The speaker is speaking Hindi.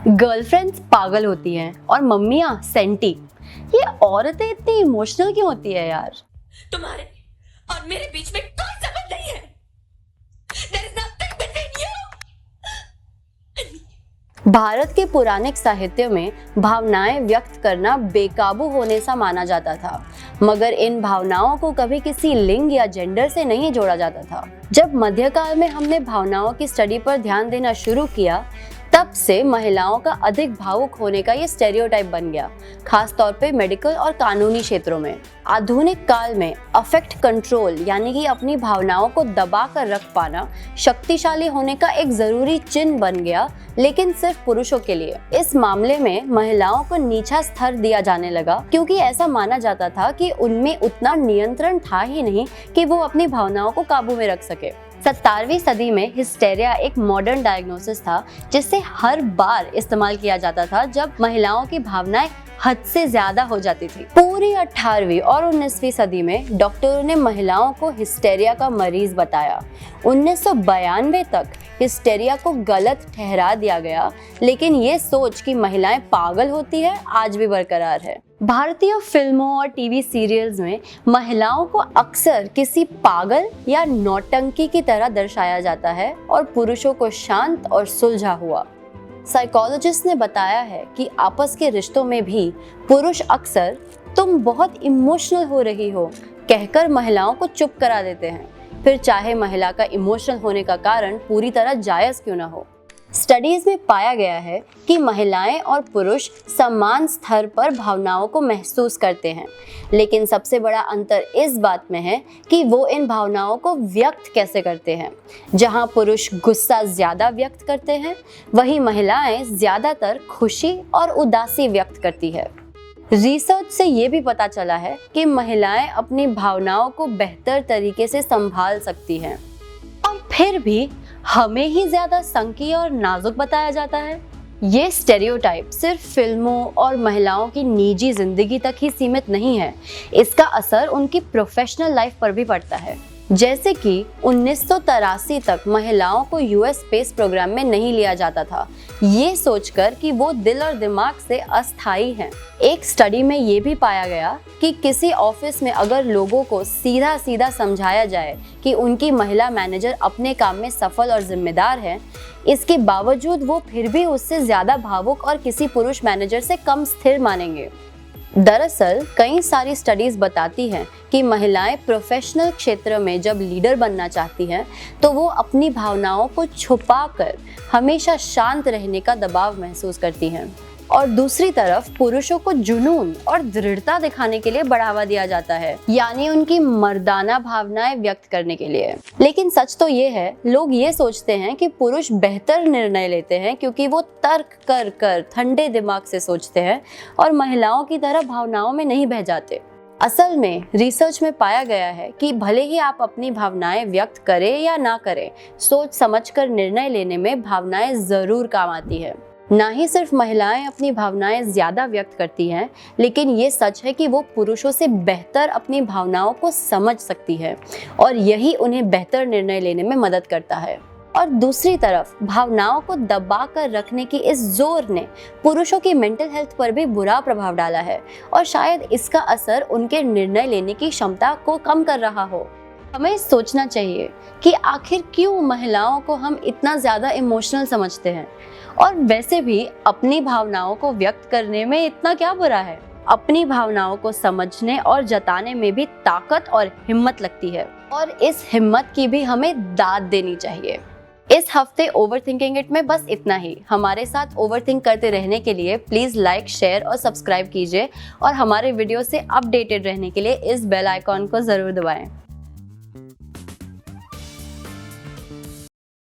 गर्लफ्रेंड्स पागल होती हैं और मम्मियाँ सेंटी। ये औरतें इतनी इमोशनल क्यों होती है यार? तुम्हारे और मेरे बीच में कोई संबंध नहीं है। There is nothing between you and me. Bharat के पुराने साहित्य में भावनाएं व्यक्त करना बेकाबू होने सा माना जाता था, मगर इन भावनाओं को कभी किसी लिंग या जेंडर से नहीं जोड़ा जाता था। जब मध्यकाल में हमने भावनाओं की स्टडी पर ध्यान देना शुरू किया, तब से महिलाओं का अधिक भावुक होने का ये स्टेरियोटाइप बन गया, खास तौर पे मेडिकल और कानूनी क्षेत्रों में। आधुनिक काल में अफेक्ट कंट्रोल यानी कि अपनी भावनाओं को दबा कर रख पाना शक्तिशाली होने का एक जरूरी चिन्ह बन गया, लेकिन सिर्फ पुरुषों के लिए। इस मामले में महिलाओं को नीचा स्तर दिया जाने लगा, क्योंकि ऐसा माना जाता था कि उनमें उतना नियंत्रण था ही नहीं कि वो अपनी भावनाओं को काबू में रख सके। 17वीं सदी में हिस्टेरिया एक मॉडर्न डायग्नोसिस था, जिसे हर बार इस्तेमाल किया जाता था जब महिलाओं की भावनाएं हद से ज्यादा हो जाती थी। पूरी 18वीं और 19वीं सदी में डॉक्टरों ने महिलाओं को हिस्टेरिया का मरीज बताया। 1992 तक हिस्टेरिया को गलत ठहरा दिया गया, लेकिन ये सोच कि महिलाएं पागल होती है आज भी बरकरार है। भारतीय फिल्मों और टीवी सीरियल्स में महिलाओं को अक्सर किसी पागल या नौटंकी की तरह दर्शाया जाता है और पुरुषों को शांत और सुलझा हुआ। साइकोलॉजिस्ट ने बताया है कि आपस के रिश्तों में भी पुरुष अक्सर तुम बहुत इमोशनल हो रही हो कहकर महिलाओं को चुप करा देते हैं, फिर चाहे महिला का इमोशनल होने का कारण पूरी तरह जायज क्यों ना हो। स्टडीज में पाया गया है कि महिलाएं और पुरुष समान स्तर पर भावनाओं को महसूस करते हैं, लेकिन सबसे बड़ा अंतर इस बात में है कि वो इन भावनाओं को व्यक्त कैसे करते हैं। जहां पुरुष गुस्सा ज्यादा व्यक्त करते हैं, वहीं महिलाएं ज्यादातर खुशी और उदासी व्यक्त करती है। रिसर्च से ये भी पता चला है कि महिलाएं अपनी भावनाओं को बेहतर तरीके से संभाल सकती हैं, और फिर भी हमें ही ज्यादा संकीर्ण और नाजुक बताया जाता है। ये स्टेरियोटाइप सिर्फ फिल्मों और महिलाओं की निजी जिंदगी तक ही सीमित नहीं है, इसका असर उनकी प्रोफेशनल लाइफ पर भी पड़ता है। जैसे कि 1983 तक महिलाओं को यूएस स्पेस प्रोग्राम में नहीं लिया जाता था, ये सोचकर कि वो दिल और दिमाग से अस्थायी हैं। एक स्टडी में ये भी पाया गया कि किसी ऑफिस में अगर लोगों को सीधा सीधा समझाया जाए कि उनकी महिला मैनेजर अपने काम में सफल और जिम्मेदार है, इसके बावजूद वो फिर भी उससे ज्यादा भावुक और किसी पुरुष मैनेजर से कम स्थिर मानेंगे। दरअसल कई सारी स्टडीज बताती हैं कि महिलाएं प्रोफेशनल क्षेत्र में जब लीडर बनना चाहती हैं, तो वो अपनी भावनाओं को छुपाकर हमेशा शांत रहने का दबाव महसूस करती हैं, और दूसरी तरफ पुरुषों को जुनून और दृढ़ता दिखाने के लिए बढ़ावा दिया जाता है, यानी उनकी मर्दाना भावनाएं व्यक्त करने के लिए। लेकिन सच तो ये है, लोग ये सोचते हैं कि पुरुष बेहतर निर्णय लेते हैं क्योंकि वो तर्क कर कर ठंडे दिमाग से सोचते हैं और महिलाओं की तरह भावनाओं में नहीं बह जाते। असल में रिसर्च में पाया गया है कि भले ही आप अपनी भावनाएं व्यक्त करें या ना करें, सोच समझकर निर्णय लेने में भावनाएं जरूर काम आती है। ना ही सिर्फ महिलाएं अपनी भावनाएं ज्यादा व्यक्त करती हैं, लेकिन ये सच है कि वो पुरुषों से बेहतर अपनी भावनाओं को समझ सकती है, और यही उन्हें बेहतर निर्णय लेने में मदद करता है। और दूसरी तरफ भावनाओं को दबा कर रखने की इस जोर ने पुरुषों की मेंटल हेल्थ पर भी बुरा प्रभाव डाला है, और शायद इसका असर उनके निर्णय लेने की क्षमता को कम कर रहा हो। हमें सोचना चाहिए कि आखिर क्यों महिलाओं को हम इतना ज्यादा इमोशनल समझते हैं, और वैसे भी अपनी भावनाओं को व्यक्त करने में इतना क्या बुरा है। अपनी भावनाओं को समझने और जताने में भी ताकत और हिम्मत लगती है, और इस हिम्मत की भी हमें दाद देनी चाहिए। इस हफ्ते ओवरथिंकिंग इट में बस इतना ही। हमारे साथ ओवरथिंक करते रहने के लिए प्लीज लाइक, शेयर और सब्सक्राइब कीजिए, और हमारे वीडियो से अपडेटेड रहने के लिए इस बेल आइकॉन को जरूर दबाएं।